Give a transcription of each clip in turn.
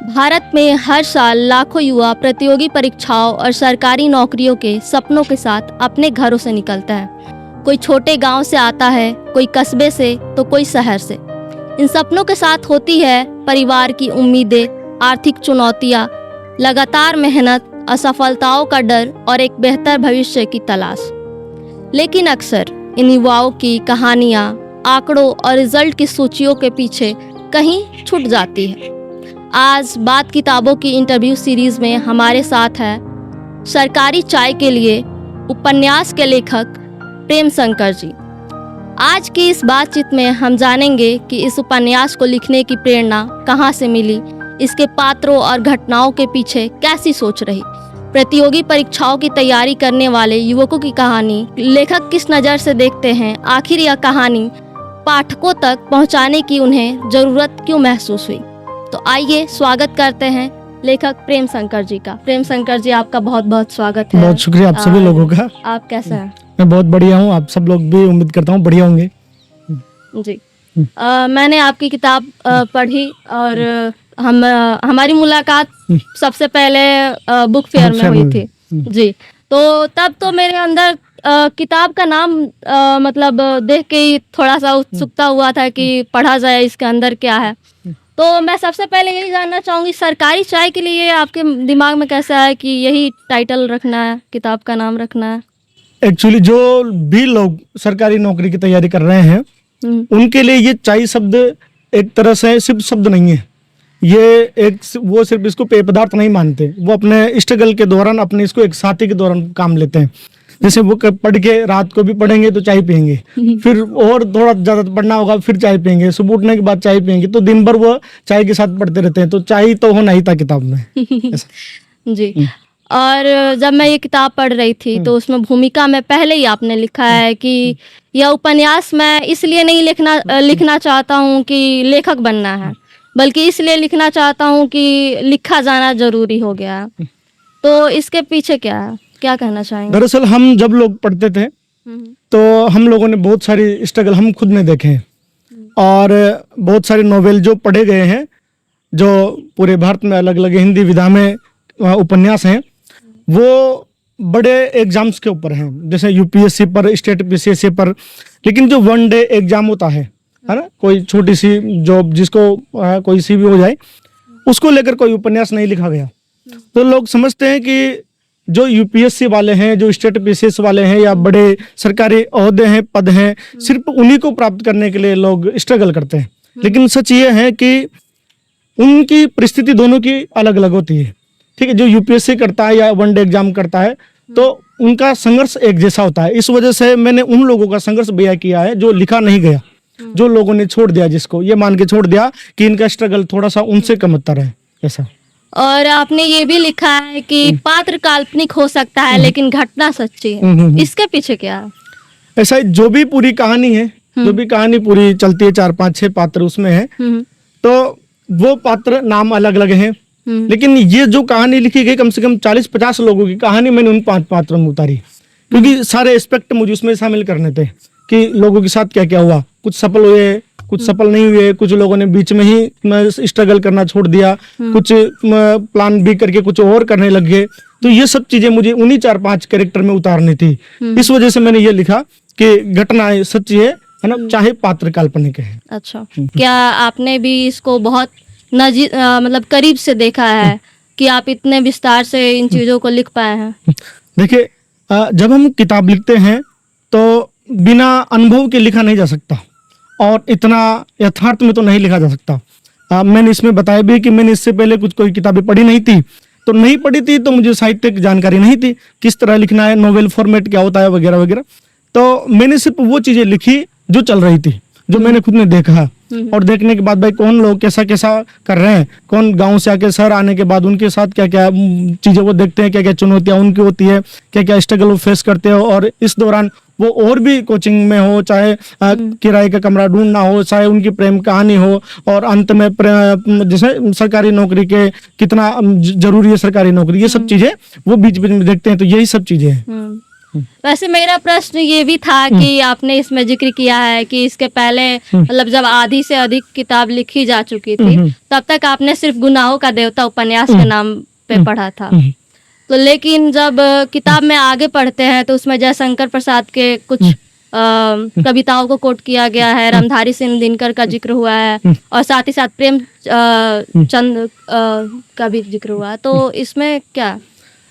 भारत में हर साल लाखों युवा प्रतियोगी परीक्षाओं और सरकारी नौकरियों के सपनों के साथ अपने घरों से निकलता है। कोई छोटे गांव से आता है, कोई कस्बे से तो कोई शहर से। इन सपनों के साथ होती है परिवार की उम्मीदें, आर्थिक चुनौतियां, लगातार मेहनत, असफलताओं का डर और एक बेहतर भविष्य की तलाश। लेकिन अक्सर इन युवाओं की कहानियाँ आंकड़ों और रिजल्ट की सूचियों के पीछे कहीं छूट जाती है। आज बात किताबों की इंटरव्यू सीरीज में हमारे साथ है सरकारी चाय के लिए उपन्यास के लेखक प्रेम शंकर जी। आज की इस बातचीत में हम जानेंगे कि इस उपन्यास को लिखने की प्रेरणा कहाँ से मिली, इसके पात्रों और घटनाओं के पीछे कैसी सोच रही, प्रतियोगी परीक्षाओं की तैयारी करने वाले युवकों की कहानी लेखक किस नज़र से देखते हैं, आखिर यह कहानी पाठकों तक पहुंचाने की उन्हें ज़रूरत क्यों महसूस हुई। तो आइए स्वागत करते हैं लेखक प्रेम शंकर जी का। प्रेम शंकर जी, आपका बहुत बहुत स्वागत है। बहुत शुक्रिया आप सभी लोगों का। आप कैसे हैं? मैं बहुत बढ़िया हूँ, आप सब लोग भी उम्मीद करता हूँ बढ़िया होंगे। जी मैंने आपकी किताब पढ़ी और हमारी मुलाकात सबसे पहले बुक फेयर में हुई थी जी। तो तब तो मेरे अंदर किताब का नाम मतलब देख के ही थोड़ा सा उत्सुकता हुआ था कि पढ़ा जाए इसके अंदर क्या है। तो मैं सबसे पहले यही जानना चाहूँगी, सरकारी चाय के लिए आपके दिमाग में कैसा है कि यही टाइटल रखना है, किताब का नाम रखना है? एक्चुअली जो भी लोग सरकारी नौकरी की तैयारी कर रहे हैं उनके लिए ये चाय शब्द एक तरह से सिर्फ शब्द नहीं है। ये वो सिर्फ इसको पेय पदार्थ नहीं मानते, वो अपने स्ट्रगल के दौरान अपने इसको एक साथी के दौरान काम लेते हैं। जैसे वो पढ़ के रात को भी पढ़ेंगे तो चाय पियेंगे, फिर और थोड़ा ज्यादा पढ़ना होगा फिर चाय पियेंगे, सुबह उठने के बाद चाय पियेंगे, तो दिन भर वो चाय के साथ पढ़ते रहते हैं। तो चाय तो होना ही था किताब में। जी। और जब मैं ये किताब पढ़ रही थी तो उसमें भूमिका में पहले ही आपने लिखा है कि यह उपन्यास मैं इसलिए नहीं लिखना चाहता हूँ कि लेखक बनना है, बल्कि इसलिए लिखना चाहता हूँ कि लिखा जाना जरूरी हो गया है। तो इसके पीछे क्या है, क्या कहना चाहेंगे? दरअसल हम जब लोग पढ़ते थे तो हम लोगों ने बहुत सारी स्ट्रगल हम खुद ने देखे हैं और बहुत सारे नोवेल जो पढ़े गए हैं, जो पूरे भारत में अलग अलग हिंदी विधा में उपन्यास हैं, वो बड़े एग्जाम्स के ऊपर हैं, जैसे यूपीएससी पर, स्टेट पीसीएससी पर। लेकिन जो वन डे एग्जाम होता है ना, कोई छोटी सी जॉब जिसको कोई सी भी हो जाए, उसको लेकर कोई उपन्यास नहीं लिखा गया। तो लोग समझते हैं कि जो यूपीएससी वाले हैं, जो स्टेट पीसीएस वाले हैं या बड़े सरकारी ओहदे हैं, पद हैं, सिर्फ उन्हीं को प्राप्त करने के लिए लोग स्ट्रगल करते हैं। लेकिन सच ये है कि उनकी परिस्थिति दोनों की अलग अलग होती है। ठीक है, जो यूपीएससी करता है या वन डे एग्जाम करता है तो उनका संघर्ष एक जैसा होता है। इस वजह से मैंने उन लोगों का संघर्ष बयां किया है जो लिखा नहीं गया, जो लोगों ने छोड़ दिया, जिसको ये मान के छोड़ दिया कि इनका स्ट्रगल थोड़ा सा उनसे कम होता रहे, ऐसा। और आपने ये भी लिखा है कि पात्र काल्पनिक हो सकता है लेकिन घटना सच्ची है। इसके पीछे क्या है? ऐसा जो भी पूरी कहानी है, जो भी कहानी पूरी चलती है, 4 5 6 पात्र उसमें है, तो वो पात्र नाम अलग अलग हैं, लेकिन ये जो कहानी लिखी गई कम से कम 40-50 लोगों की कहानी मैंने उन 5 पात्रों में उतारी, क्योंकि सारे एस्पेक्ट मुझे उसमें शामिल करने थे कि लोगों के साथ क्या क्या हुआ। कुछ सफल हुए, कुछ सफल नहीं हुए, कुछ लोगों ने बीच में ही स्ट्रगल करना छोड़ दिया, कुछ प्लान बी करके कुछ और करने लग गए। तो ये सब चीजें मुझे उन्हीं 4-5 कैरेक्टर में उतारनी थी। इस वजह से मैंने ये लिखा कि घटनाएं सच्ची है ना, चाहे पात्र काल्पनिक है। अच्छा, क्या आपने भी इसको बहुत मतलब करीब से देखा है कि आप इतने विस्तार से इन चीजों को लिख पाए हैं? देखिए, जब हम किताब लिखते हैं तो बिना अनुभव के लिखा नहीं जा सकता और इतना यथार्थ में तो नहीं लिखा जा सकता। मैंने इसमें बताया भी कि मैंने इससे पहले कोई किताबें पढ़ी नहीं थी, तो नहीं पढ़ी थी तो मुझे साहित्य की जानकारी नहीं थी, किस तरह लिखना है, नोवेल फॉर्मेट क्या होता है वगैरह वगैरह। तो मैंने सिर्फ वो चीजें लिखी जो चल रही थी, जो मैंने खुद ने देखा, और देखने के बाद भाई कौन लोग कैसा कैसा कर रहे हैं, कौन गांव से आके शहर आने के बाद उनके साथ क्या क्या चीजें वो देखते हैं, क्या क्या चुनौतियां उनकी होती है, क्या क्या स्ट्रगल वो फेस करते हो, और इस दौरान वो और भी कोचिंग में हो, चाहे किराए का कमरा ढूंढना हो, चाहे उनकी प्रेम कहानी हो, और अंत में जैसे सरकारी नौकरी के कितना जरूरी है सरकारी नौकरी, ये सब चीजें वो बीच बीच में देखते हैं। तो यही सब चीजें हैं। वैसे मेरा प्रश्न ये भी था कि आपने इसमें जिक्र किया है कि इसके पहले मतलब जब आधी से अधिक किताब लिखी जा चुकी थी तब तक आपने सिर्फ गुनाहों का देवता उपन्यास के नाम पे पढ़ा था। तो लेकिन जब किताब में आगे पढ़ते हैं तो उसमें जयशंकर प्रसाद के कुछ कविताओं को कोट किया गया है, रामधारी सिंह दिनकर का जिक्र हुआ है और साथ ही साथ प्रेमचंद का भी जिक्र हुआ है। तो इसमें क्या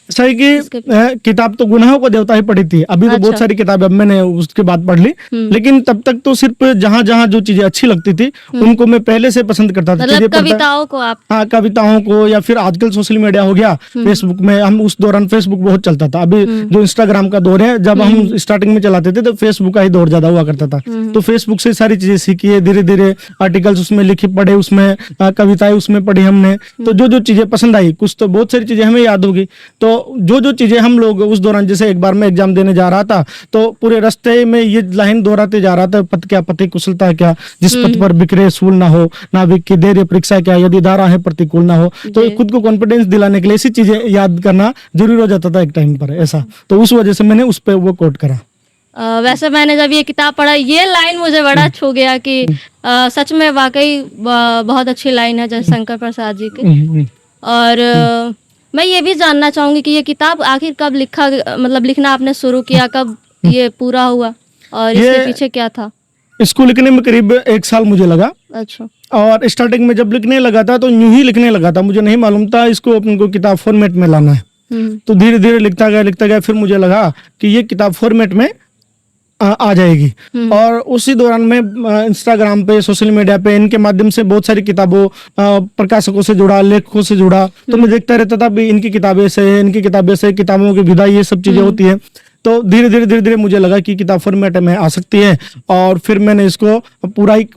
सही कि किताब तो गुनाहों को देवता ही पढ़ी थी, अभी तो बहुत सारी किताबें अब मैंने उसके बाद पढ़ ली, लेकिन तब तक तो सिर्फ जहाँ जहाँ जो चीजें अच्छी लगती थी उनको मैं पहले से पसंद करता था। मतलब कविताओं को आप हाँ, कविताओं को, या फिर आजकल सोशल मीडिया हो गया, फेसबुक में हम उस दौरान फेसबुक बहुत चलता था। अभी जो इंस्टाग्राम का दौर है, जब हम स्टार्टिंग में चलाते थे तो फेसबुक का ही दौर ज्यादा हुआ करता था। तो फेसबुक से सारी चीजें सीखी है, धीरे धीरे आर्टिकल्स उसमें लिखे पढ़े, उसमें कविताएं उसमें पढ़ी हमने। तो जो जो चीजें पसंद आई, कुछ तो बहुत सारी चीजें हमें याद होगी। तो जो जो चीजें हम लोग उस दौरान, जैसे एक बार मैं एग्जाम देने जा रहा था तो पूरे रास्ते में ये लाइन दोहराते जा रहा था, पथ क्या पति कुशलता क्या, जिस पथ पर बिखरे सूल ना हो, नाविक की देर परीक्षा क्या, यदि धारा है प्रतिकूल ना हो। तो खुद को कॉन्फिडेंस दिलाने के लिए ऐसी चीजें याद करना जरूरी हो जाता था एक टाइम पर ऐसा। तो उस वजह से मैंने उस पर वो कोट करा। वैसे मैंने जब ये किताब पढ़ा, ये लाइन मुझे बड़ा छू गया कि सच में वाकई बहुत अच्छी लाइन है जयशंकर प्रसाद जी की। और मैं ये भी जानना चाहूंगी कि ये किताब आखिर कब लिखना आपने शुरू किया, कब ये पूरा हुआ और इसके पीछे क्या था? इसको लिखने में करीब 1 साल मुझे लगा। अच्छा। और स्टार्टिंग में जब लिखने लगा था तो यूं ही लिखने लगा था, मुझे नहीं मालूम था इसको अपन को किताब फॉर्मेट में लाना है। तो धीरे धीरे लिखता गया, फिर मुझे लगा कि ये किताब फॉर्मेट में आ जाएगी। और उसी दौरान मैं इंस्टाग्राम पे, सोशल मीडिया पे, इनके माध्यम से बहुत सारी किताबों, प्रकाशकों से जुड़ा, लेखकों से जुड़ा। तो मैं देखता रहता था भी इनकी किताबें से, इनकी किताबें से, किताबों की विधा, ये सब चीजें होती है। तो धीरे धीरे मुझे लगा कि किताब फॉर्मेट में आ सकती है। और फिर मैंने इसको पूरा ही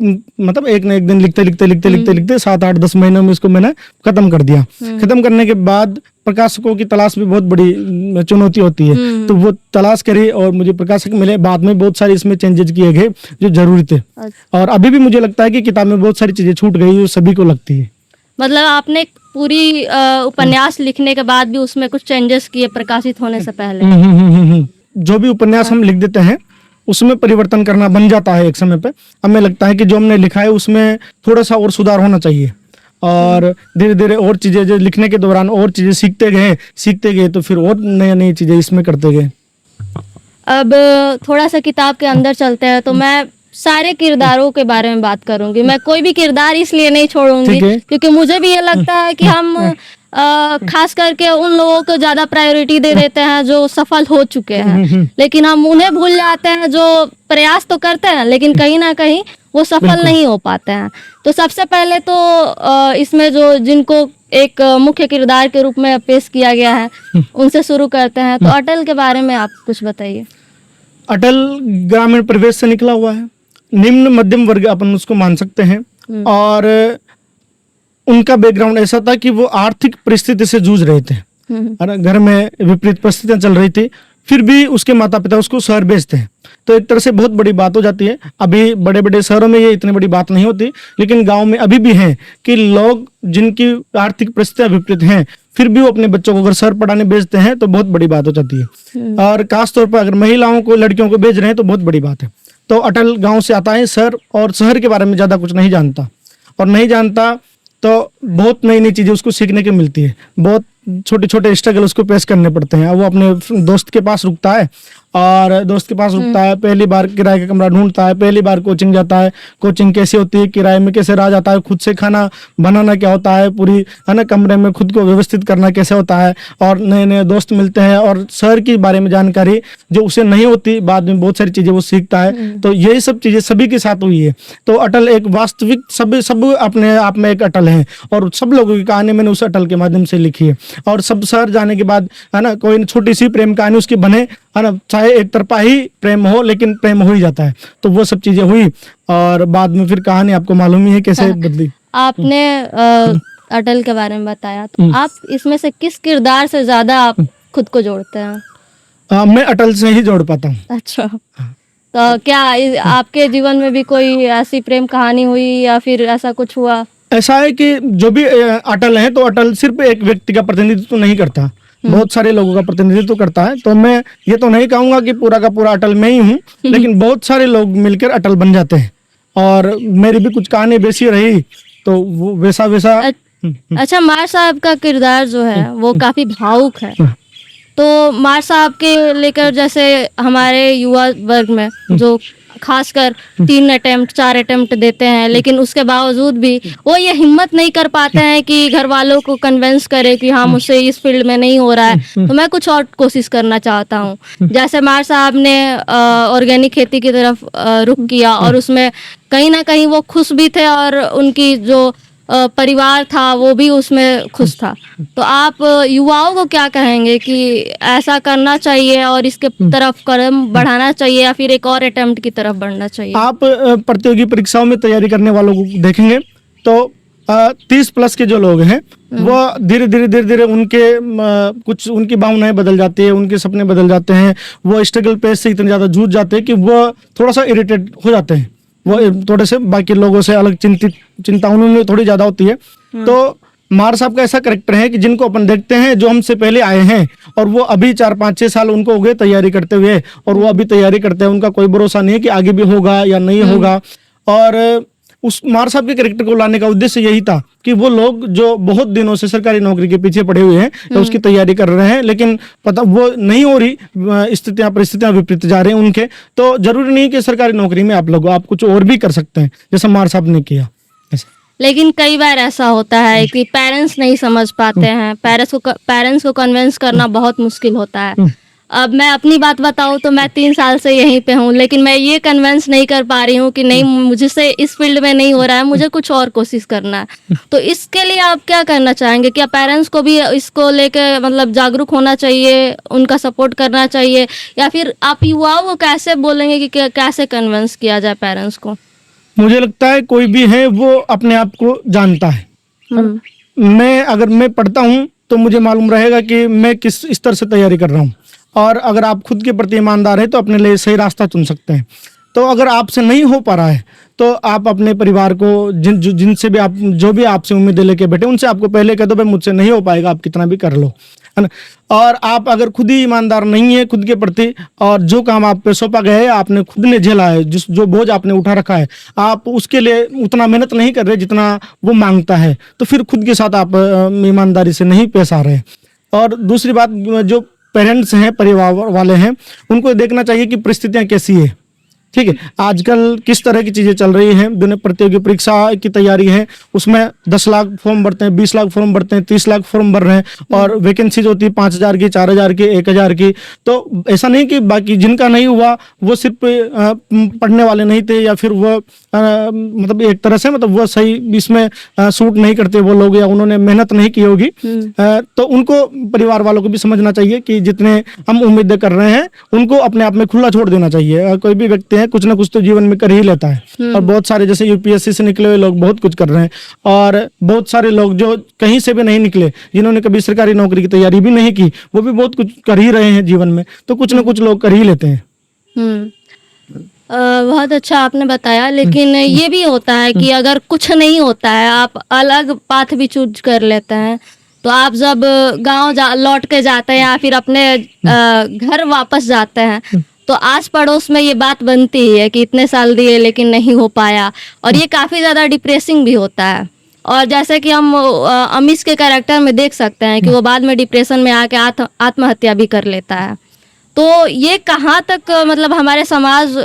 मतलब एक न एक दिन लिखते 7, 8, 10 महीनों में इसको मैंने खत्म कर दिया। खत्म करने के बाद प्रकाशकों की तलाश भी बहुत बड़ी चुनौती होती है, तो वो तलाश करी और मुझे प्रकाशक मिले। बाद में बहुत सारे इसमें चेंजेस किए गए जो जरूरी थे। और अभी भी मुझे लगता है कि किताब में बहुत सारी चीजें छूट गई जो सभी को लगती है। मतलब आपने पूरी उपन्यास लिखने के बाद भी उसमें कुछ चेंजेस किए प्रकाशित होने से पहले? जो भी उपन्यास हम लिख देते हैं उसमें परिवर्तन करना बन जाता है एक समय पे। हमें लगता है कि जो हमने लिखा है उसमें थोड़ा सा और सुधार होना चाहिए। और धीरे धीरे और चीजें जो लिखने के दौरान और चीजें सीखते गए तो फिर और नई चीजें इसमें करते गए। अब थोड़ा सा किताब के अंदर चलते हैं, तो मैं सारे किरदारों के बारे में बात करूंगी। मैं कोई भी किरदार इसलिए नहीं छोड़ूंगी क्योंकि मुझे भी ये लगता है कि हम खास करके उन लोगों को ज्यादा प्रायोरिटी दे देते हैं जो सफल हो चुके हैं, लेकिन हम उन्हें भूल जाते हैं जो प्रयास तो करते हैं लेकिन कहीं ना कहीं वो सफल नहीं हो पाते हैं। तो सबसे पहले तो इसमें जिनको एक मुख्य किरदार के रूप में पेश किया गया है उनसे शुरू करते हैं। तो अटल के बारे में आप कुछ बताइए। अटल ग्रामीण परिवेश से निकला हुआ है, निम्न मध्यम वर्ग अपन उसको मान सकते हैं। और उनका बैकग्राउंड ऐसा था कि वो आर्थिक परिस्थिति से जूझ रहे थे, घर में विपरीत परिस्थितियां चल रही थी, फिर भी उसके माता पिता उसको शहर भेजते हैं। तो एक तरह से बहुत बड़ी बात हो जाती है। अभी बड़े बड़े शहरों में ये इतनी बड़ी बात नहीं होती, लेकिन गांव में अभी भी है कि लोग जिनकी आर्थिक परिस्थितियां विपरीत हैं फिर भी वो अपने बच्चों को अगर शहर पढ़ाने भेजते हैं तो बहुत बड़ी बात हो जाती है। और खास तौर पर अगर महिलाओं को, लड़कियों को भेज रहे हैं तो बहुत बड़ी बात है। तो अटल गाँव से आता है शहर, और शहर के बारे में ज्यादा कुछ नहीं जानता, और नहीं जानता तो बहुत नई चीजें उसको सीखने को मिलती है। बहुत छोटे छोटे स्ट्रगल उसको फेस करने पड़ते हैं। वो अपने दोस्त के पास रुकता है, और दोस्त के पास रुकता है, पहली बार किराए का कमरा ढूंढता है, पहली बार कोचिंग जाता है, कोचिंग कैसे होती है, किराए में कैसे रहा जाता है, खुद से खाना बनाना क्या होता है, पूरी है ना कमरे में खुद को व्यवस्थित करना कैसे होता है, और नए नए दोस्त मिलते हैं, और शहर के बारे में जानकारी जो उसे नहीं होती, बाद में बहुत सारी चीजें वो सीखता है। तो यही सब चीजें सभी के साथ हुई है। तो अटल एक वास्तविक सब अपने आप में एक अटल है, और सब लोगों की कहानी मैंने उस अटल के माध्यम से लिखी है। और सब शहर जाने के बाद है ना कोई छोटी सी प्रेम कहानी उसकी बने, है ना, चाहे एक तरफा ही प्रेम हो लेकिन प्रेम हो ही जाता है। तो वो सब चीजें हुई, और बाद में फिर कहानी आपको मालूम ही है कैसे बदली। आपने अटल के बारे में बताया, तो आप इसमें से किस किरदार से ज्यादा आप खुद को जोड़ते हैं? मैं अटल से ही जोड़ पाता हूँ। अच्छा, तो क्या आपके जीवन में भी कोई ऐसी प्रेम कहानी हुई या फिर ऐसा कुछ हुआ? ऐसा है कि जो भी अटल है तो अटल सिर्फ एक व्यक्ति का प्रतिनिधित्व नहीं करता, बहुत सारे लोगों का प्रतिनिधित्व करता है। तो मैं ये तो नहीं कहूंगा कि पूरा का पूरा अटल मैं ही हूँ, लेकिन बहुत सारे लोग मिलकर अटल बन जाते हैं। और मेरी भी कुछ कहानी वैसी रही, तो वो वैसा वैसा। अच्छा, मार साहब का किरदार जो है वो काफी भावुक है। तो मार साहब के लेकर जैसे हमारे युवा वर्ग में जो खासकर 4 अटेम्प्ट देते हैं, लेकिन उसके बावजूद भी वो ये हिम्मत नहीं कर पाते हैं कि घर वालों को कन्विंस करे कि हाँ मुझसे इस फील्ड में नहीं हो रहा है, तो मैं कुछ और कोशिश करना चाहता हूँ। जैसे मार साहब ने ऑर्गेनिक खेती की तरफ रुख किया और उसमें कहीं ना कहीं वो खुश भी थे और उनकी जो परिवार था वो भी उसमें खुश था। तो आप युवाओं को क्या कहेंगे कि ऐसा करना चाहिए और इसके तरफ कदम बढ़ाना चाहिए या फिर एक और अटेम्प्ट की तरफ बढ़ना चाहिए? आप प्रतियोगी परीक्षाओं में तैयारी करने वालों को देखेंगे तो 30+ के जो लोग हैं वो धीरे धीरे उनके कुछ उनकी भावनाएं बदल जाती है, उनके सपने बदल जाते हैं। वो स्ट्रगल पेस से इतने ज्यादा जूझ जाते हैं कि वो थोड़ा सा इरिटेट हो जाते हैं। वो थोड़े से बाकी लोगों से अलग चिंता उन्होंने थोड़ी ज्यादा होती है। तो मार साहब का ऐसा करेक्टर है कि जिनको अपन देखते हैं जो हमसे पहले आए हैं और वो अभी 4-5-6 साल उनको हो गए तैयारी करते हुए, और वो अभी तैयारी करते हैं, उनका कोई भरोसा नहीं है कि आगे भी होगा या नहीं होगा। और उस मार साहब के कैरेक्टर को लाने का उद्देश्य यही था कि वो लोग जो बहुत दिनों से सरकारी नौकरी के पीछे पड़े हुए हैं या उसकी तैयारी कर रहे हैं, लेकिन पता वो नहीं हो रही, परिस्थितियां विपरीत जा रही हैं उनके, तो जरूरी नहीं कि सरकारी नौकरी में आप कुछ और भी कर सकते हैं जैसा मार साहब ने किया। लेकिन कई बार ऐसा होता है कि पेरेंट्स नहीं समझ पाते हैं, पेरेंट्स को कन्विंस करना बहुत मुश्किल होता है। अब मैं अपनी बात बताऊं तो मैं 3 साल से यहीं पे हूं, लेकिन मैं ये कन्विंस नहीं कर पा रही हूं कि नहीं मुझसे इस फील्ड में नहीं हो रहा है, मुझे कुछ और कोशिश करना है। तो इसके लिए आप क्या करना चाहेंगे? क्या पेरेंट्स को भी इसको लेके मतलब जागरूक होना चाहिए, उनका सपोर्ट करना चाहिए, या फिर आप युवाओं को कैसे बोलेंगे कि कैसे कन्विंस किया जाए पेरेंट्स को? मुझे लगता है कोई भी है वो अपने आप को जानता है। अगर मैं पढ़ता हूँ तो मुझे मालूम रहेगा कि मैं किस स्तर से तैयारी कर रहा हूँ, और अगर आप खुद के प्रति ईमानदार है तो अपने लिए सही रास्ता चुन सकते हैं। तो अगर आपसे नहीं हो पा रहा है तो आप अपने परिवार को जिनसे भी आप जो भी आपसे उम्मीदें लेके बैठे उनसे आपको पहले कह दो भाई मुझसे नहीं हो पाएगा, आप कितना भी कर लो, है ना। और आप अगर खुद ही ईमानदार नहीं है खुद के प्रति, और जो काम आप पे सौंपा गया है आपने खुद ने झेला है, जो बोझ आपने उठा रखा है, आप उसके लिए उतना मेहनत नहीं कर रहे जितना वो मांगता है, तो फिर खुद के साथ आप ईमानदारी से नहीं पेश आ रहे। और दूसरी बात, जो पेरेंट्स हैं, परिवार वाले हैं, उनको देखना चाहिए कि परिस्थितियां कैसी है। ठीक है, आजकल किस तरह की चीजें चल रही हैं, जो प्रतियोगी परीक्षा की तैयारी है उसमें 10 लाख फॉर्म भरते हैं, 20 लाख फॉर्म भरते हैं, 30 लाख फॉर्म भर रहे हैं, और वैकेंसीज होती है 5,000 की, 4,000 की, 1,000 की। तो ऐसा नहीं कि बाकी जिनका नहीं हुआ वो सिर्फ पढ़ने वाले नहीं थे, या फिर वो मतलब एक तरह से मतलब वो सही इसमें सूट नहीं करते वो लोग, या उन्होंने मेहनत नहीं की होगी। तो उनको परिवार वालों को भी समझना चाहिए कि जितने हम उम्मीदें कर रहे हैं उनको अपने आप में खुला छोड़ देना चाहिए। कोई भी व्यक्ति कुछ ना कुछ तो जीवन में कर ही लेता है, और बहुत सारे जैसे यूपीएससी से निकले हुए लोग बहुत कुछ कर रहे हैं, और बहुत सारे लोग जो कहीं से भी नहीं निकले, जिन्होंने कभी सरकारी नौकरी की तैयारी भी नहीं की, वो भी बहुत कुछ कर ही रहे हैं जीवन में। तो कुछ ना कुछ लोग कर ही लेते हैं। बहुत अच्छा आपने बताया, लेकिन ये भी होता है कि अगर कुछ नहीं होता है, आप अलग पाथ भी चूज कर लेते हैं, तो आप जब गांव लौट के जाते हैं या फिर अपने घर वापस जाते हैं तो आस पड़ोस में ये बात बनती है कि इतने साल दिए लेकिन नहीं हो पाया, और ये काफ़ी ज़्यादा डिप्रेसिंग भी होता है। और जैसे कि हम अमीश के कैरेक्टर में देख सकते हैं कि वो बाद में डिप्रेशन में आके आत्महत्या भी कर लेता है। तो ये कहाँ तक मतलब हमारे समाज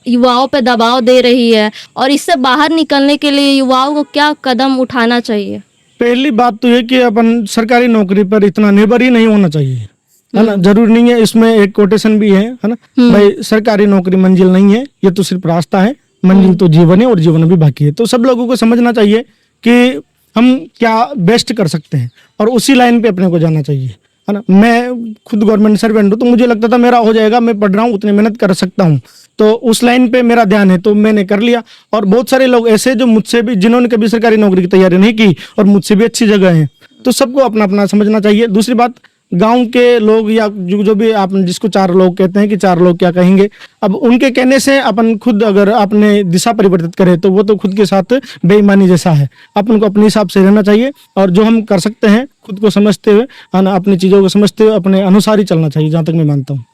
युवाओं पे दबाव दे रही है, और इससे बाहर निकलने के लिए युवाओं को क्या कदम उठाना चाहिए? पहली बात तो ये कि अपन सरकारी नौकरी पर इतना निर्भर ही नहीं होना चाहिए, है ना। जरूरी नहीं है, इसमें एक कोटेशन भी है ना भाई, सरकारी नौकरी मंजिल नहीं है, ये तो सिर्फ रास्ता है, मंजिल तो जीवन है, और जीवन भी बाकी है। तो सब लोगों को समझना चाहिए कि हम क्या बेस्ट कर सकते हैं और उसी लाइन पे अपने को जाना चाहिए, है ना। मैं खुद गवर्नमेंट सर्वेंट हूँ, तो मुझे लगता था मेरा हो जाएगा, मैं पढ़ रहा हूँ, उतनी मेहनत कर सकता हूँ, तो उस लाइन पे मेरा ध्यान है, तो मैंने कर लिया। और बहुत सारे लोग ऐसे जो मुझसे भी, जिन्होंने कभी सरकारी नौकरी की तैयारी नहीं की और मुझसे भी अच्छी जगह है, तो सबको अपना अपना समझना चाहिए। दूसरी बात, गांव के लोग या जो भी आप जिसको 4 लोग कहते हैं कि 4 लोग क्या कहेंगे, अब उनके कहने से अपन खुद अगर अपने दिशा परिवर्तित करें तो वो तो खुद के साथ बेईमानी जैसा है। अपन को अपने हिसाब से रहना चाहिए, और जो हम कर सकते हैं खुद को समझते हुए, है ना, अपनी चीज़ों को समझते हुए अपने अनुसार ही चलना चाहिए, जहाँ तक मैं मानता हूँ।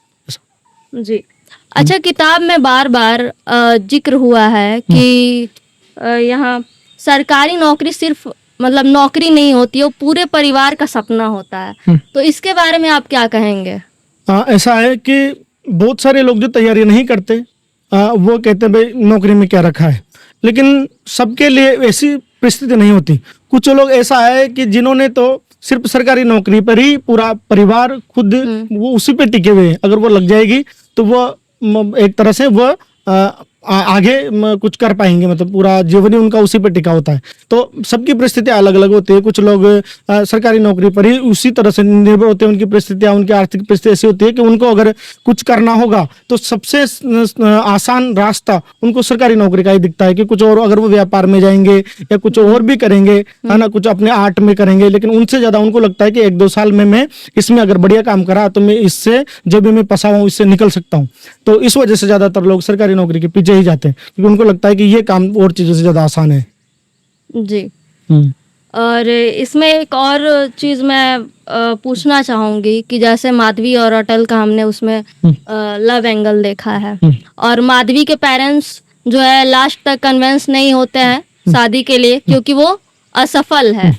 जी। अच्छा, किताब में बार बार जिक्र हुआ है कि यहाँ सरकारी नौकरी सिर्फ मतलब नौकरी नहीं होती है, वो पूरे परिवार का सपना होता है। तो इसके बारे में आप क्या कहेंगे? ऐसा है कि बहुत सारे लोग जो तैयारी नहीं करते, वो कहते हैं भाई नौकरी में क्या रखा है, लेकिन सबके लिए ऐसी परिस्थिति नहीं होती। कुछ लोग ऐसा है कि जिन्होंने तो सिर्फ सरकारी नौकरी पर ही पूरा परिवार खुद वो उसी पे टिके हुए हैं, अगर वो लग जाएगी तो वो एक तरह से वो आगे कुछ कर पाएंगे, मतलब पूरा जीवन ही उनका उसी पे टिका होता है। तो सबकी परिस्थितियां अलग अलग होती है। कुछ लोग सरकारी नौकरी पर ही उसी तरह से निर्भर होते हैं, उनकी परिस्थितियां, उनकी आर्थिक परिस्थिति ऐसी होती है कि उनको अगर कुछ करना होगा तो सबसे आसान रास्ता उनको सरकारी नौकरी का ही दिखता है कि कुछ और अगर वो व्यापार में जाएंगे या कुछ और भी करेंगे, है ना, कुछ अपने आर्ट में करेंगे, लेकिन उनसे ज्यादा उनको लगता है कि 1-2 साल में मैं इसमें अगर बढ़िया काम करा तो मैं इससे जो भी मैं फंसा हूँ इससे निकल सकता हूँ। तो इस वजह से ज्यादातर लोग सरकारी नौकरी के पीछे ही जाते हैं, क्योंकि उनको लगता है कि ये काम और चीजों से ज्यादा आसान है। जी। और इसमें एक और चीज मैं पूछना चाहूंगी कि जैसे माधवी और अटल का हमने उसमें लव एंगल देखा है, और माधवी के पेरेंट्स जो है लास्ट तक कन्विंस नहीं होते हैं शादी के लिए क्योंकि वो असफल है।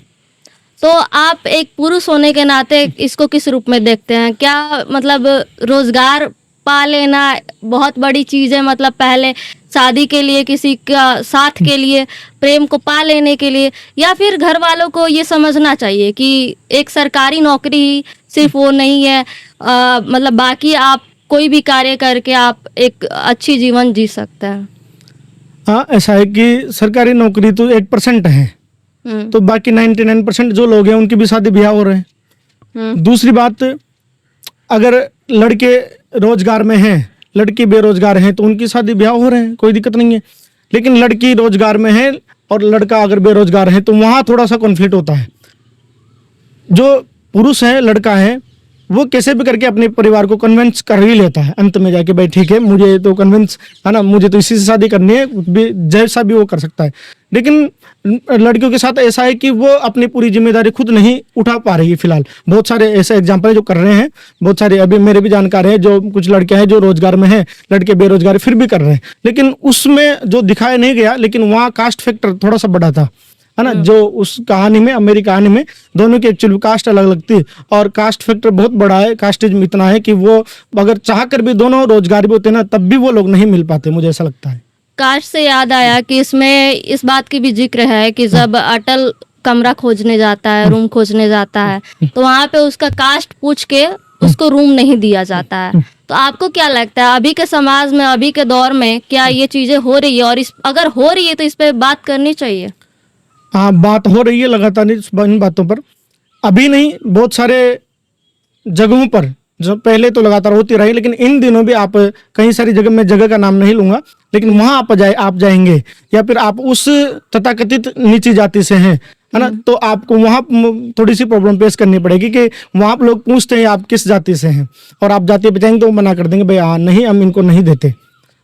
तो आप एक पुरुष होने के नाते इसको किस रूप में देखते हैं? क्या मतलब रोजगार पा लेना बहुत बड़ी चीज है, मतलब पहले शादी के लिए, किसी का साथ के लिए, प्रेम को पा लेने के लिए, या फिर घर वालों को ये समझना चाहिए कि एक सरकारी नौकरी ही सिर्फ वो नहीं है, मतलब बाकी आप कोई भी कार्य करके आप एक अच्छी जीवन जी सकते हैं? हाँ, ऐसा है कि सरकारी नौकरी तो 1% है, तो बाकी 99% जो लोग हैं उनकी भी शादी ब्याह हो रहे हैं। दूसरी बात, अगर लड़के रोजगार में हैं, लड़की बेरोजगार हैं, तो उनकी शादी ब्याह हो रहे हैं, कोई दिक्कत नहीं है। लेकिन लड़की रोजगार में है और लड़का अगर बेरोजगार है तो वहाँ थोड़ा सा कॉन्फ्लिक्ट होता है। जो पुरुष है, लड़का है, वो कैसे भी करके अपने परिवार को कन्विंस कर ही लेता है अंत में जाके, भाई ठीक है मुझे तो कन्विंस, है ना, मुझे तो इसी से शादी करनी है, जैसा भी वो कर सकता है। लेकिन लड़कियों के साथ ऐसा है कि वो अपनी पूरी जिम्मेदारी खुद नहीं उठा पा रही है। फिलहाल बहुत सारे ऐसे एग्जाम्पल है जो कर रहे हैं, बहुत सारे अभी मेरे भी जानकार हैं, जो कुछ लड़के हैं जो रोजगार में हैं, लड़के बेरोजगार फिर भी कर रहे हैं, लेकिन उसमें जो दिखाया नहीं गया, लेकिन वहाँ कास्ट फैक्टर थोड़ा सा बड़ा था, है ना। जो उस कहानी में, मेरी कहानी में, दोनों की एक्चुअली कास्ट अलग लगती है और कास्ट फैक्टर बहुत बड़ा है। कास्टिज्म इतना है कि वो अगर चाह कर भी दोनों रोजगार भी होते हैं ना, तब भी वो लोग नहीं मिल पाते, मुझे ऐसा लगता है। कास्ट से याद आया कि इसमें इस बात की भी जिक्र है कि जब अटल कमरा खोजने जाता है, रूम खोजने जाता है, तो वहाँ पे उसका कास्ट पूछ के उसको रूम नहीं दिया जाता है। तो आपको क्या लगता है अभी के समाज में, अभी के दौर में क्या ये चीजें हो रही है, और अगर हो रही है तो इस पे बात करनी चाहिए? हाँ, बात हो रही है लगातार इन बातों पर, अभी नहीं, बहुत सारे जगहों पर जो पहले तो लगातार होती रही, लेकिन इन दिनों भी आप कई सारी जगह, मैं जगह का नाम नहीं लूंगा, लेकिन वहां आप जाएंगे या फिर आप उस तथाकथित नीची जाति से हैं, है ना, तो आपको वहाँ थोड़ी सी प्रॉब्लम फेस करनी पड़ेगी कि वहाँ लोग पूछते हैं आप किस जाति से हैं, और आप जाति पे जाएंगे तो वो मना कर देंगे, भाई हाँ नहीं, हम इनको नहीं देते।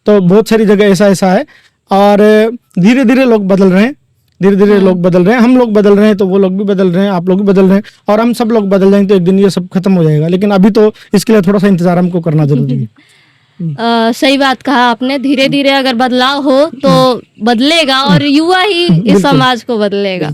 तो बहुत सारी जगह ऐसा है, और धीरे धीरे लोग बदल रहे हैं, धीरे धीरे लोग बदल रहे हैं, हम लोग बदल रहे हैं तो वो लोग भी बदल रहे हैं, आप लोग भी बदल रहे हैं, और हम सब लोग बदल जाएंगे तो एक दिन ये सब खत्म हो जाएगा। लेकिन अभी तो इसके लिए थोड़ा सा इंतजार हमको करना जरूरी है। सही बात कहा आपने, धीरे धीरे अगर बदलाव हो तो बदलेगा, और युवा ही इस समाज को बदलेगा।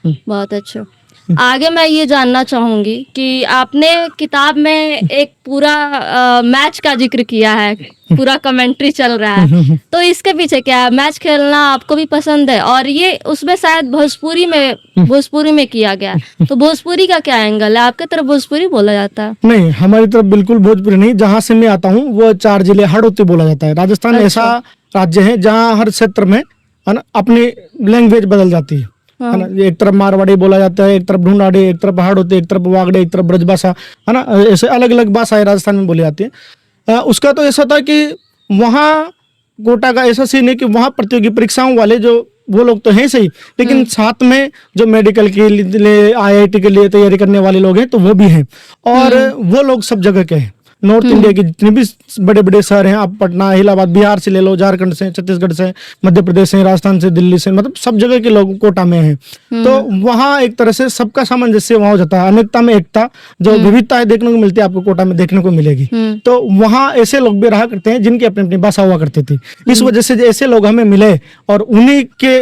बहुत अच्छा। आगे मैं ये जानना चाहूंगी कि आपने किताब में एक पूरा मैच का जिक्र किया है, पूरा कमेंट्री चल रहा है, तो इसके पीछे क्या है? मैच खेलना आपको भी पसंद है, और ये उसमें शायद भोजपुरी में किया गया है, तो भोजपुरी का क्या एंगल है? आपके तरफ भोजपुरी बोला जाता है? नहीं, हमारी तरफ बिल्कुल भोजपुरी नहीं। जहाँ से मैं आता हूँ वो 4 जिले हड़ौती बोला जाता है। राजस्थान ऐसा राज्य है जहाँ हर क्षेत्र में, है ना, अपनी लैंग्वेज बदल जाती है ना। एक तरफ मारवाड़ी बोला जाता है, एक तरफ ढूंढाड़ी, एक तरफ हाड़ौती, एक तरफ वागड़े, एक तरफ ब्रजभाषा, है ना, ऐसे अलग अलग भाषाएं राजस्थान में बोली जाती है। उसका तो ऐसा था कि वहाँ कोटा का ऐसा सीन है कि वहाँ प्रतियोगी परीक्षाओं वाले जो वो लोग तो हैं सही, लेकिन साथ में जो मेडिकल के लिए, IIT के लिए तैयारी करने वाले लोग हैं तो वो भी हैं, और वो लोग सब जगह के हैं। नॉर्थ इंडिया के जितने भी बड़े बड़े शहर हैं, आप पटना, इलाहाबाद, बिहार से ले लो, झारखंड से, छत्तीसगढ़ से, मध्य प्रदेश से, राजस्थान से, दिल्ली से, मतलब सब जगह के लोग कोटा में हैं। तो वहाँ एक तरह से सबका सामंजस्य वहाँ हो जाता है, अनेकता में एकता, जो विविधता है देखने को मिलती है आपको कोटा में देखने को मिलेगी। तो वहाँ ऐसे लोग भी रहा करते हैं जिनकी अपनी अपनी भाषा हुआ करती थी। इस वजह से ऐसे लोग हमें मिले और उन्हीं के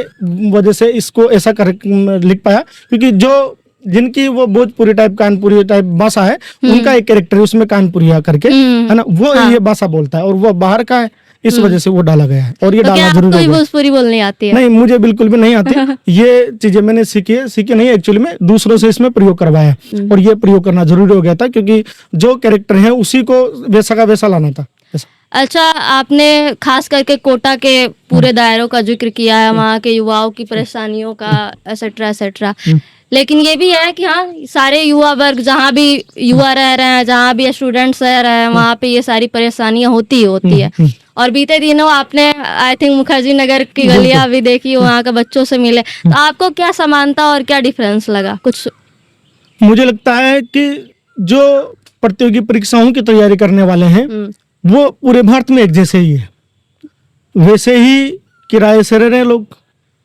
वजह से इसको ऐसा कर लिख पाया, क्योंकि जो जिनकी वो भोजपुरी टाइप, कानपुरी टाइप भाषा है, उनका एक कैरेक्टर है उसमें, कानपुरिया करके, है ना, वो ये भाषा बोलता है और वो बाहर का है, इस वजह से वो डाला गया है। और ये तो डालना क्या जरूरी आपको है। भोजपुरी बोलनी आती है? नहीं, मुझे बिल्कुल भी नहीं आती। ये चीजें मैंने सीखी नहीं, एक्चुअली में दूसरों से इसमें प्रयोग करवाया और ये प्रयोग करना जरूरी हो गया था, क्योंकि जो कैरेक्टर है उसी को वैसा का वैसा लाना था। अच्छा, आपने खास करके कोटा के पूरे दायरों का जिक्र किया है, वहाँ के युवाओं की परेशानियों का, एसेट्रा एसेट्रा, लेकिन ये भी है कि हाँ, सारे युवा वर्ग जहाँ भी युवा रह रहे हैं, जहाँ भी स्टूडेंट्स रह रहे हैं, वहाँ पे ये सारी परेशानियां होती है। और बीते दिनों आपने आई थिंक मुखर्जी नगर की गलियां भी देखी, वहाँ के बच्चों से मिले, तो आपको क्या समानता और क्या डिफरेंस लगा कुछ? मुझे लगता है कि जो प्रतियोगी परीक्षाओं की तैयारी करने वाले हैं वो पूरे भारत में एक जैसे ही है। वैसे ही किराए से रह रहे लोग,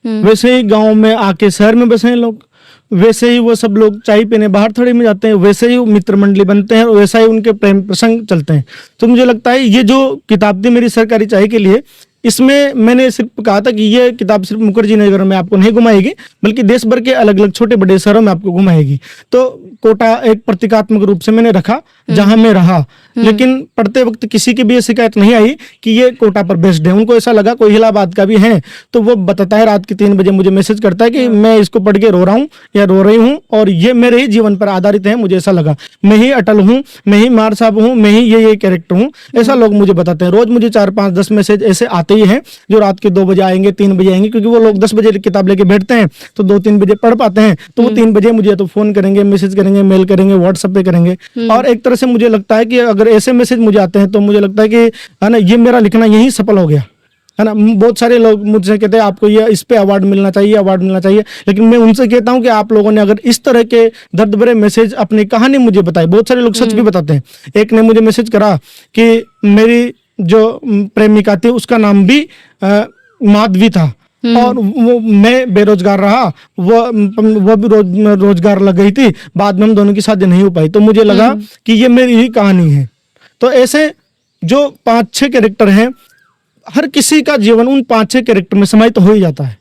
वैसे ही गांव में आके शहर में बसे हैं लोग, वैसे ही वो सब लोग चाय पीने बाहर थोड़ी में जाते हैं, वैसे ही मित्र मंडली बनते हैं, वैसा ही उनके प्रेम प्रसंग चलते हैं। तो मुझे लगता है ये जो किताब थी मेरी सरकारी चाय के लिए, इसमें मैंने सिर्फ कहा था कि ये किताब सिर्फ मुखर्जी नगर में आपको नहीं घुमाएगी, बल्कि देश भर के अलग अलग छोटे बड़े शहरों में आपको घुमाएगी। तो कोटा एक प्रतीकात्मक रूप से मैंने रखा जहां मैं रहा, लेकिन पढ़ते वक्त किसी की भी ये शिकायत नहीं आई कि ये कोटा पर बेस्ड है। उनको ऐसा लगा कोई इलाहाबाद का भी है तो वो बताता है, रात के 3 बजे मुझे मैसेज करता है कि मैं इसको पढ़ के रो रहा हूँ या रो रही हूँ और ये मेरे ही जीवन पर आधारित है। मुझे ऐसा लगा मैं ही अटल हूँ, मैं ही मार साहब हूँ, मैं ही ये कैरेक्टर हूँ, ऐसा लोग मुझे बताते हैं। रोज मुझे 4, 5, 10 मैसेज ऐसे आते ही हैं जो रात के 2 बजे आएंगे, 3 बजे आएंगे, क्योंकि वो लोग 10 बजे किताब लेके बैठते हैं तो 2-3 बजे पढ़ पाते हैं, तो वो 3 बजे मुझे तो फोन करेंगे, मैसेज करेंगे, मेल करेंगे, व्हाट्सएप पे करेंगे। और एक तरह से मुझे लगता है कि अगर ऐसे मैसेज मुझे आते हैं तो मुझे लगता है कि है ना, ये मेरा लिखना यही सफल हो गया है ना। बहुत सारे लोग मुझसे कहते हैं आपको ये इस पे अवार्ड मिलना चाहिए, अवार्ड मिलना चाहिए, लेकिन मैं उनसे कहता हूं कि आप लोगों ने अगर इस तरह के दर्द भरे मैसेज, अपनी कहानी मुझे बताई, बहुत सारे लोग सच भी बताते हैं। एक ने मुझे मैसेज करा कि मेरी जो प्रेमिका थी उसका नाम भी माधवी था और वो मैं बेरोजगार रहा, वो भी रोजगार लग गई थी, बाद में हम दोनों की शादी नहीं हो पाई। तो मुझे लगा कि ये मेरी ही कहानी है। तो ऐसे जो 5-6 कैरेक्टर हैं, हर किसी का जीवन उन 5-6 कैरेक्टर में समाहित तो हो ही जाता है।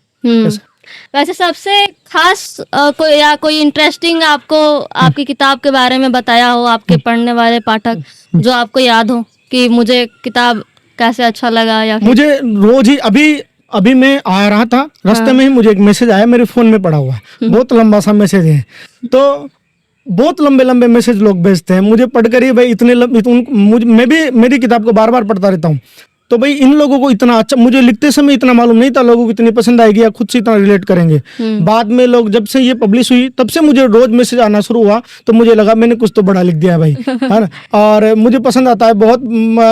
वैसे सबसे खास कोई इंटरेस्टिंग आपको आपकी किताब के बारे में बताया हो आपके पढ़ने वाले पाठक, जो आपको याद हो कि मुझे किताब कैसे अच्छा लगा? या मुझे रोज ही अभी मैं आ रहा था, रास्ते में ही मुझे एक मैसेज आया, मेरे फोन में पड़ा हुआ है, बहुत लंबा सा मैसेज है। तो बहुत लंबे लंबे मैसेज लोग भेजते हैं, मुझे पढ़कर ही भाई मैं भी मेरी किताब को बार बार पढ़ता रहता हूँ। तो भाई इन लोगों को इतना अच्छा, मुझे लिखते समय इतना मालूम नहीं था लोगों को इतनी पसंद आएगी या खुद से इतना रिलेट करेंगे। बाद में लोग जब से ये पब्लिश हुई तब से मुझे रोज मैसेज आना शुरू हुआ, तो मुझे लगा मैंने कुछ तो बड़ा लिख दिया भाई, है ना। और मुझे पसंद आता है बहुत,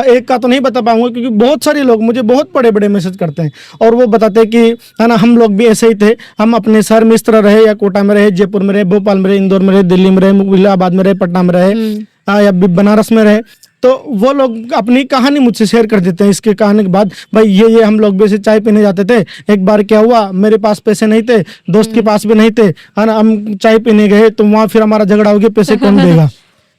एक का तो नहीं बता पाऊंगा क्योंकि बहुत सारे लोग मुझे बहुत बड़े बड़े मैसेज करते हैं और वो बताते हैं कि है ना, हम लोग भी ऐसे ही थे, हम अपने शहर में इस तरह रहे, या कोटा में रहे, जयपुर में रहे, भोपाल में रहे, इंदौर में रहे, दिल्ली में रहे, इलाहाबाद में रहे, पटना में रहे, या बनारस में रहे। तो वो लोग अपनी कहानी मुझसे शेयर कर देते हैं। इसके कहने के बाद भाई ये हम लोग भी ऐसे चाय पीने जाते थे, एक बार क्या हुआ, मेरे पास पैसे नहीं थे, दोस्त के पास भी नहीं थे, है ना, हम चाय पीने गए तो वहाँ फिर हमारा झगड़ा हो गया, पैसे कौन देगा।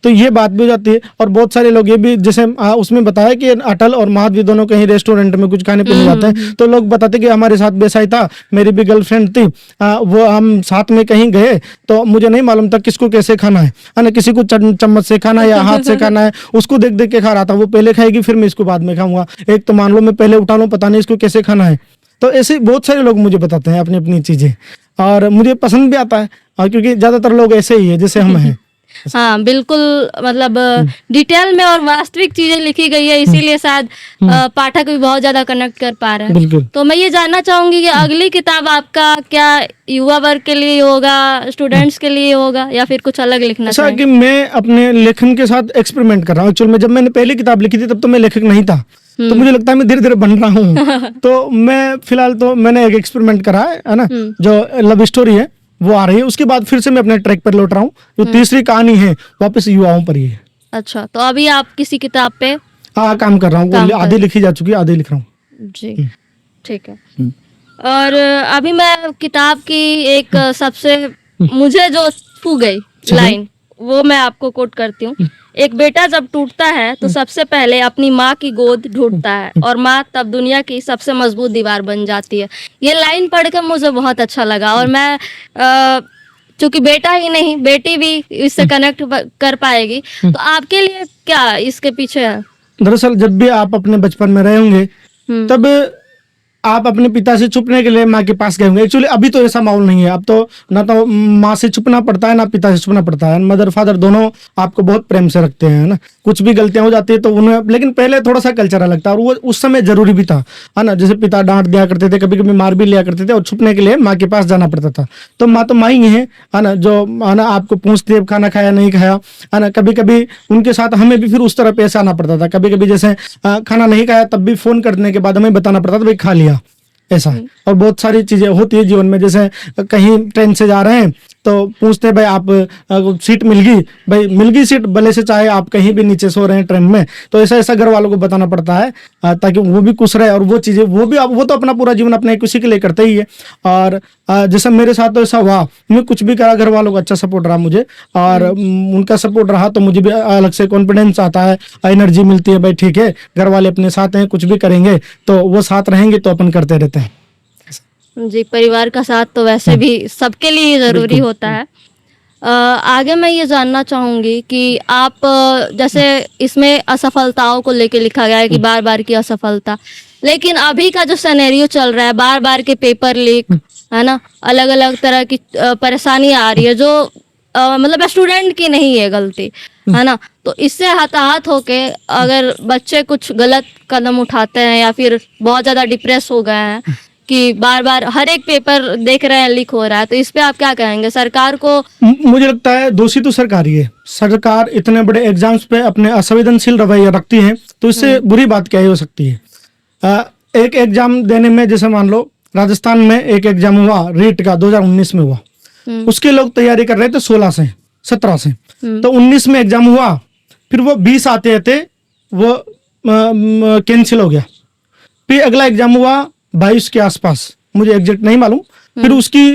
तो ये बात भी हो जाती है। और बहुत सारे लोग ये भी, जैसे उसमें बताया कि अटल और माधवी दोनों कहीं रेस्टोरेंट में कुछ खाने पीने जाते हैं, तो लोग बताते कि हमारे साथ वैसा ही था, मेरी भी गर्लफ्रेंड थी, वो हम साथ में कहीं गए तो मुझे नहीं मालूम था किसको कैसे खाना है ना, किसी को चम्मच से खाना है या हाथ से खाना है, उसको देख देख के खा रहा था, वो पहले खाएगी फिर मैं इसको बाद में खाऊंगा, एक तो मान लो मैं पहले उठा लूं, पता नहीं इसको कैसे खाना है। तो ऐसे बहुत सारे लोग मुझे बताते हैं अपनी अपनी चीजें और मुझे पसंद भी आता है, क्योंकि ज्यादातर लोग ऐसे ही है जैसे हम हैं। हाँ बिल्कुल, मतलब डिटेल में और वास्तविक चीजें लिखी गई है, इसीलिए शायद पाठक भी बहुत ज्यादा कनेक्ट कर पा रहे हैं। तो मैं ये जानना चाहूंगी कि अगली किताब आपका क्या युवा वर्ग के लिए होगा, स्टूडेंट्स के लिए होगा, या फिर कुछ अलग लिखना चाहिए? कि मैं अपने लेखन के साथ एक्सपेरिमेंट कर रहा हूँ। एक्चुअली में जब मैंने पहली किताब लिखी थी तब तो मैं लेखक नहीं था, तो मुझे लगता है मैं धीरे धीरे बन रहा हूँ। तो मैं फिलहाल तो मैंने एक एक्सपेरिमेंट करा है ना, जो लव स्टोरी है वो आ रही है, उसके बाद फिर से मैं अपने ट्रैक पर लौट रहा हूँ। जो तीसरी कहानी है वापस युवाओं पर ही है। अच्छा, तो अभी आप किसी किताब पे हाँ काम कर रहा हूँ, काम वो कर आधी लिखी जा चुकी है, आधी लिख रहा हूँ। जी, ठीक है। और अभी मैं किताब की एक सबसे मुझे जो छू गई लाइन, वो मैं आपको कोट करती हूँ। एक बेटा जब टूटता है तो सबसे पहले अपनी माँ की गोद ढूंढता है और माँ तब दुनिया की सबसे मजबूत दीवार बन जाती है। ये लाइन पढ़कर मुझे बहुत अच्छा लगा और मैं चूंकि बेटा ही नहीं बेटी भी इससे कनेक्ट कर पाएगी, तो आपके लिए क्या इसके पीछे है? दरअसल जब भी आप अपने बचपन में रहे होंगे तब आप अपने पिता से छुपने के लिए माँ के पास गए होंगे। एक्चुअली अभी तो ऐसा माहौल नहीं है, अब तो ना तो माँ से छुपना पड़ता है ना पिता से छुपना पड़ता है। मदर फादर दोनों आपको बहुत प्रेम से रखते हैं, है ना। कुछ भी गलतियां हो जाती है तो उन्हें, लेकिन पहले थोड़ा सा कल्चर अलग था और वो उस समय जरूरी भी था, है ना। जैसे पिता डांट दिया करते थे, कभी कभी मार भी लिया करते थे और छुपने के लिए माँ के पास जाना पड़ता था। तो माँ ही है ना, जो है ना आपको पूछती है खाना खाया नहीं खाया, है ना। कभी कभी उनके साथ हमें भी फिर उस तरह पेश आना पड़ता था। कभी कभी जैसे खाना नहीं खाया तब भी फोन करने के बाद हमें बताना पड़ता था भाई खा लिया, ऐसा। और बहुत सारी चीजें होती है जीवन में, जैसे कहीं ट्रेन से जा रहे हैं तो पूछते हैं भाई आप सीट मिल गई, भाई मिल गई सीट, भले से चाहे आप कहीं भी नीचे सो रहे हैं ट्रेन में। तो ऐसा ऐसा घर वालों को बताना पड़ता है ताकि वो भी खुश रहे। और वो चीजें वो तो अपना पूरा जीवन अपने किसी के लिए करते ही है। और जैसे मेरे साथ तो ऐसा हुआ, मैं कुछ भी करा घर वालों का अच्छा सपोर्ट रहा मुझे, और उनका सपोर्ट रहा तो मुझे भी अलग से कॉन्फिडेंस आता है, एनर्जी मिलती है। भाई ठीक है, घर वाले अपने साथ हैं, कुछ भी करेंगे तो वो साथ रहेंगे तो अपन करते रहते हैं। जी, परिवार का साथ तो वैसे भी सबके लिए जरूरी होता है। आगे मैं ये जानना चाहूंगी कि आप जैसे इसमें असफलताओं को लेके लिखा गया है कि बार बार की असफलता, लेकिन अभी का जो सिनेरियो चल रहा है, बार बार के पेपर लीक, है ना, अलग अलग तरह की परेशानी आ रही है जो मतलब स्टूडेंट की नहीं है गलती, है ना। तो इससे हताहत होके अगर बच्चे कुछ गलत कदम उठाते हैं या फिर बहुत ज़्यादा डिप्रेस हो गए हैं कि बार बार हर एक पेपर देख रहे हैं लीक हो रहा है, तो इस पे आप क्या कहेंगे? सरकार को मुझे लगता है दोषी तो सरकार ही है। सरकार इतने बड़े एग्जाम्स पे अपने असंवेदनशील रवैया रखती है तो इससे बुरी बात क्या ही हो सकती है। एक एग्जाम देने में, जैसे मान लो राजस्थान में एक एग्जाम हुआ रीट का 2019 में हुआ, उसके लोग तैयारी कर रहे थे 16 से 17 से, तो 19 में एग्जाम हुआ, फिर वो 20 आते थे वो कैंसिल हो गया। फिर अगला एग्जाम हुआ 22 के आसपास, मुझे एग्जैक्ट नहीं मालूम, फिर उसकी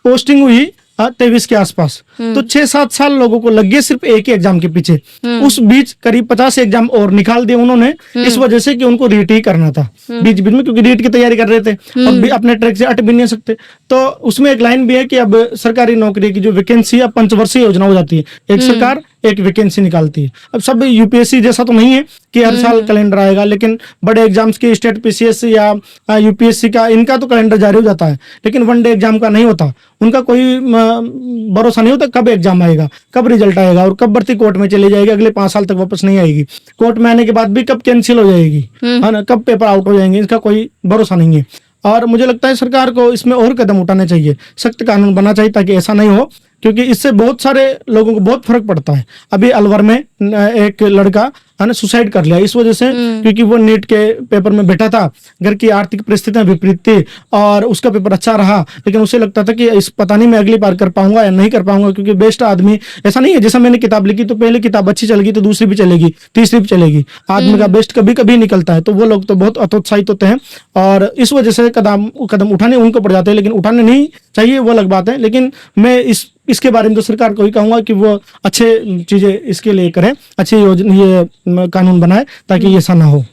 पोस्टिंग हुई 23 के आसपास। तो 6-7 साल लोगों को लग गए सिर्फ एक ही एग्जाम के पीछे। उस बीच करीब 50 एग्जाम और निकाल दिए उन्होंने, इस वजह से कि उनको रीट ही करना था बीच बीच में, क्योंकि रीट की तैयारी कर रहे थे और भी अपने ट्रैक से हट भी नहीं सकते। तो उसमें एक लाइन भी है कि अब सरकारी नौकरी की जो वैकेंसी है पंचवर्षीय योजना हो जाती है, एक सरकार एक वैकेंसी निकालती है। अब सब यूपीएससी जैसा तो नहीं है कि हर साल कैलेंडर आएगा, लेकिन बड़े एग्जाम्स के स्टेट पीसीएस या यूपीएससी का इनका तो कैलेंडर जारी हो जाता है, लेकिन वनडे एग्जाम का नहीं होता। उनका कोई भरोसा नहीं होता कब एग्जाम आएगा, कब रिजल्ट आएगा और कब भर्ती कोर्ट में चली जाएगी, अगले 5 साल तक वापस नहीं आएगी। कोर्ट में आने के बाद भी कब कैंसिल हो जाएगी, है ना, कब पेपर आउट हो जाएंगे, इसका कोई भरोसा नहीं है। और मुझे लगता है सरकार को इसमें और कदम उठाने चाहिए, सख्त कानून बनना चाहिए ताकि ऐसा नहीं हो, क्योंकि इससे बहुत सारे लोगों को बहुत फर्क पड़ता है। अभी अलवर में एक लड़का है ना सुसाइड कर लिया इस वजह से, क्योंकि वो नीट के पेपर में बैठा था, घर की आर्थिक परिस्थितियां विपरीत थी और उसका पेपर अच्छा रहा, लेकिन उसे लगता था कि इस पता नहीं मैं अगली बार कर पाऊंगा या नहीं कर पाऊंगा, क्योंकि बेस्ट आदमी ऐसा नहीं है। जैसा मैंने किताब लिखी तो पहले किताब अच्छी चलेगी तो दूसरी भी चलेगी, तीसरी भी चलेगी, आदमी का बेस्ट कभी कभी निकलता है। तो वो लोग तो बहुत हतोत्साहित होते हैं और इस वजह से कदम उठाने उनको पड़ जाते हैं, लेकिन उठाने नहीं चाहिए वो अलग बात है। लेकिन मैं इसके बारे में तो सरकार को ही कहूंगा कि वो अच्छे चीजें इसके लिए करें, अच्छी योजना ये कानून बनाए ताकि ये ऐसा ना हो।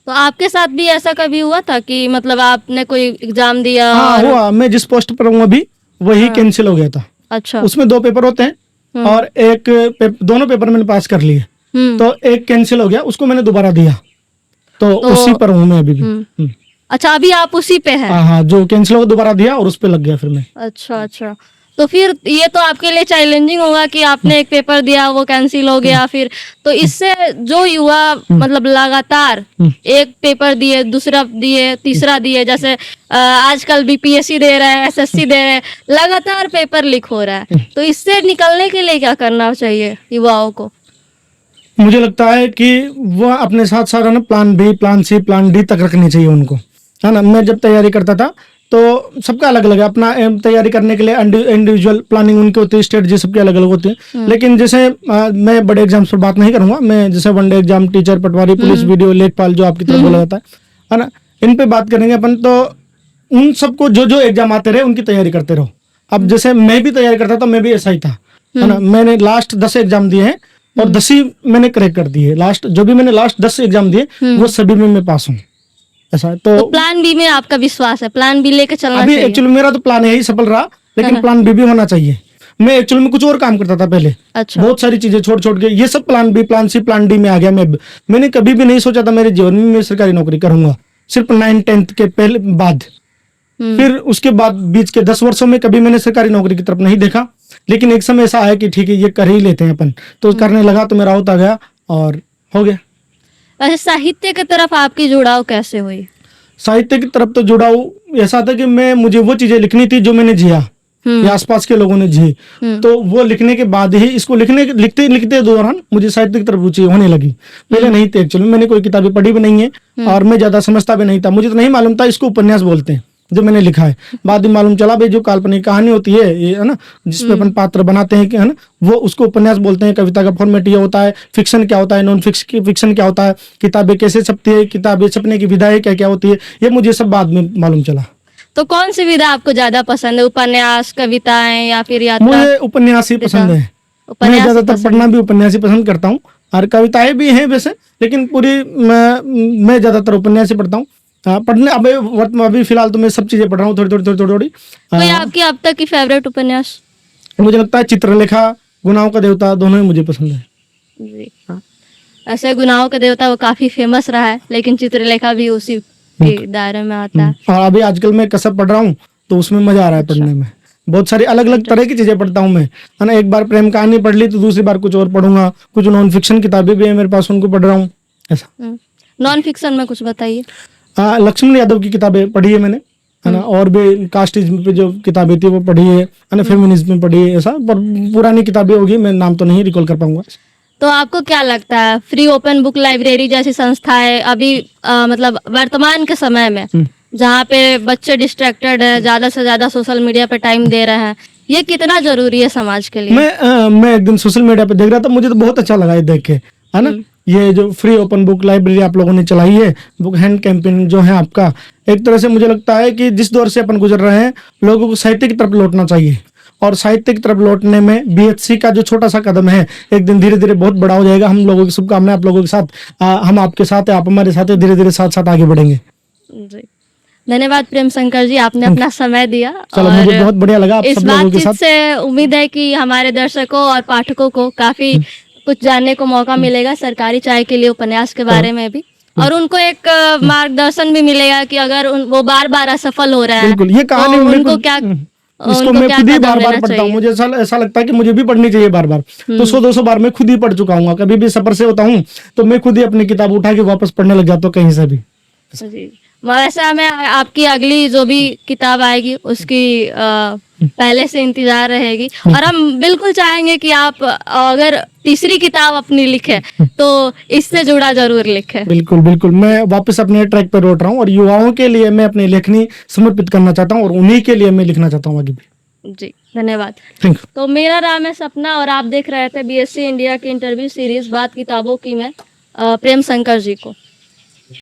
तो आपके साथ भी ऐसा कभी हुआ था कि मतलब आपने कोई एग्जाम दिया? हाँ हुआ, मैं जिस पोस्ट पर हूँ अभी वही कैंसिल हो गया था। अच्छा, उसमें 2 पेपर होते हैं और दोनों पेपर मैंने पास कर लिए, तो एक कैंसिल हो गया, उसको मैंने दोबारा दिया, तो उसी पर हूँ मैं अभी भी। अच्छा, अभी आप उसी पे हैं? हाँ, जो कैंसिल हो दोबारा दिया और उस पे लग गया फिर मैं। अच्छा, तो फिर ये तो आपके लिए चैलेंजिंग होगा कि आपने एक पेपर दिया वो कैंसिल हो गया, फिर तो इससे जो युवा मतलब लगातार एक पेपर दिए, दूसरा दिए, तीसरा दिए, जैसे आजकल बीपीएससी दे रहे हैं, एसएससी दे रहे हैं, लगातार पेपर लीक हो रहा है, तो इससे निकलने के लिए क्या करना चाहिए युवाओं को? मुझे लगता है कि वह अपने साथ सारा ना plan B, plan C, plan D तक रखनी चाहिए उनको, है ना। मैं जब तैयारी करता था तो सबका अलग अलग है अपना तैयारी करने के लिए इंडिविजुअल प्लानिंग उनकी होती है, स्ट्रेटजी सबकी अलग अलग होती है। लेकिन जैसे मैं बड़े एग्जाम्स पर बात नहीं करूंगा, मैं जैसे वनडे एग्जाम, टीचर, पटवारी, पुलिस, वीडियो, लेखपाल जो आपकी तरफ बोला जाता है ना, इन पे बात करेंगे अपन। तो उन सबको जो जो एग्जाम आते रहे उनकी तैयारी करते रहो। अब जैसे मैं भी तैयारी करता था, मैं भी ऐसा ही था, है ना। मैंने लास्ट 10 एग्जाम दिए हैं और 10 ही मैंने क्रैक कर दिए। लास्ट जो भी मैंने लास्ट 10 एग्जाम दिए वो सभी में मैं पास हूँ, ऐसा है। तो प्लान बी में आपका विश्वास है, प्लान बी लेके चलना अभी चाहिए। एक्चुअली मेरा तो प्लान यही सफल रहा, लेकिन प्लान बी भी होना चाहिए। मैं एक्चुअली में कुछ और काम करता था पहले, अच्छा। बहुत सारी चीजें छोड़ छोड़ के, ये सब plan B, plan C, plan D में आ गया। मैंने कभी भी नहीं सोचा था मेरे जीवन में मैं सरकारी नौकरी करूंगा, सिर्फ 9th-10th के पहले बाद। फिर उसके बाद बीच के 10 वर्षों में कभी मैंने सरकारी नौकरी की तरफ नहीं देखा। लेकिन एक समय ऐसा आया कि ठीक है ये कर ही लेते हैं अपन, तो करने लगा तो मेरा होता गया और हो गया। वैसे साहित्य की तरफ आपकी जुड़ाव कैसे हुई? साहित्य की तरफ तो जुड़ाव ऐसा था कि मुझे वो चीजें लिखनी थी जो मैंने जिया या आसपास के लोगों ने जी, तो वो लिखने के बाद ही इसको लिखते लिखते दौरान मुझे साहित्य की तरफ रुचि होने लगी। पहले नहीं थी एक्चुअली, मैंने कोई किताबें पढ़ी भी नहीं है और मैं ज्यादा समझता भी नहीं था। मुझे तो नहीं मालूम था इसको उपन्यास बोलते हैं जो मैंने लिखा है। बाद में मालूम चला भाई जो काल्पनिक कहानी होती है ये, है ना, जिसपे अपन पात्र बनाते हैं, है ना, वो उसको उपन्यास बोलते हैं। कविता का फॉर्मेट ये होता है, फिक्शन क्या होता है, नॉन फिक्शन क्या होता है, किताबें कैसे छपती है, किताबें छपने की विधाएं क्या क्या होती है, ये मुझे सब बाद में मालूम चला। तो कौन सी विधा आपको ज्यादा पसंद है, उपन्यास, कविताएं या फिर यात्रा? मुझे उपन्यास ही पसंद है। मैं उपन्यास ही ज्यादातर पढ़ना भी उपन्यास ही पसंद करता हूँ, और कविताएं भी हैं वैसे, लेकिन पूरी मैं ज्यादातर उपन्यास ही पढ़ता हूँ। पढ़ने अभी फिलहाल तो मैं सब चीजें पढ़ रहा हूँ, थोड़ी। कोई आपकी अब तक की फेवरेट उपन्यास? मुझे लगता है चित्रलेखा, गुनाहों का देवता, दोनों ही मुझे पसंद है। जी हाँ। ऐसे गुनाहों का देवता वो काफी फेमस रहा है, लेकिन चित्रलेखा भी उसी के दायरे में आता है। और अभी आजकल मैं कसब पढ़ रहा हूँ, तो उसमें मजा आ रहा है पढ़ने में। बहुत सारी अलग अलग तरह की चीजें पढ़ता हूँ मैं, है ना। एक बार प्रेम कहानी पढ़ ली तो दूसरी बार कुछ और पढ़ूंगा। कुछ नॉन फिक्शन किताबें भी है मेरे पास, उनको पढ़ रहा हूँ, ऐसा। नॉन फिक्शन में कुछ बताइए। लक्ष्मण यादव की किताबें पढ़ी है मैंने, है ना। और भी कास्टिज्म पे जो किताबें थी वो पढ़ी है ना, फेमिनिज्म में पढ़ी है, ऐसा। पर पुरानी किताबें होगी, मैं नाम तो नहीं रिकॉल कर पाऊंगा। तो आपको क्या लगता है फ्री ओपन बुक लाइब्रेरी जैसी संस्थाएं अभी मतलब वर्तमान के समय में जहाँ पे बच्चे डिस्ट्रैक्टेड है, ज्यादा से ज्यादा सोशल मीडिया पे टाइम दे रहे हैं, ये कितना जरूरी है समाज के लिए? मैं एक दिन सोशल मीडिया पे देख रहा था, मुझे तो बहुत अच्छा लगा ये देख के, है ना। ये जो फ्री ओपन बुक लाइब्रेरी आप लोगों ने चलाई है, बुक हैंड कैंपेन जो है आपका, एक तरह से मुझे लगता है कि जिस दौर से अपन गुजर रहे हैं, लोगों को साहित्य की तरफ लौटना चाहिए। और साहित्य की तरफ लौटने में बीएचसी का जो छोटा सा कदम है, एक दिन धीरे धीरे बहुत बड़ा हो जाएगा। हम लोगों की शुभकामनाएं आप लोगों के साथ, हम आपके साथ है, आप हमारे साथ है, धीरे धीरे साथ साथ आगे बढ़ेंगे। जी धन्यवाद प्रेम शंकर जी, आपने अपना समय दिया। चलो, मुझे बहुत बढ़िया लगा आप इस सब लोगों के बातचीत साथ। से उम्मीद है कि हमारे दर्शकों और पाठकों को काफी कुछ जानने को मौका मिलेगा सरकारी चाय के लिए उपन्यास के बारे में भी, और उनको एक मार्गदर्शन भी मिलेगा कि अगर वो बार बार असफल हो रहा है, बिल्कुल, ये कहानी तो मेरे उनको को क्या इसको मैं खुद ही बार बार पढ़ता हूँ। मुझे ऐसा लगता है कि मुझे भी पढ़नी चाहिए बार बार। तो 100-200 बार मैं खुद ही पढ़ चुका हूँ। कभी भी सफर से होता हूँ तो मैं खुद ही अपनी किताब उठा के वापस पढ़ने लग जाता हूँ कहीं से भी। जी वैसे हमें आपकी अगली जो भी किताब आएगी उसकी पहले से इंतजार रहेगी, और हम बिल्कुल चाहेंगे कि आप अगर तीसरी किताब अपनी लिखे तो इससे जुड़ा जरूर लिखे। बिल्कुल बिल्कुल, मैं वापस अपने ट्रैक पर लौट रहा हूँ और युवाओं के लिए मैं अपनी लेखनी समर्पित करना चाहता हूँ और उन्हीं के लिए मैं लिखना चाहता हूँ आगे भी। जी धन्यवाद। Thank you. तो मेरा नाम है सपना और आप देख रहे थे बीएससी इंडिया की इंटरव्यू सीरीज बात किताबों की में प्रेम शंकर जी को।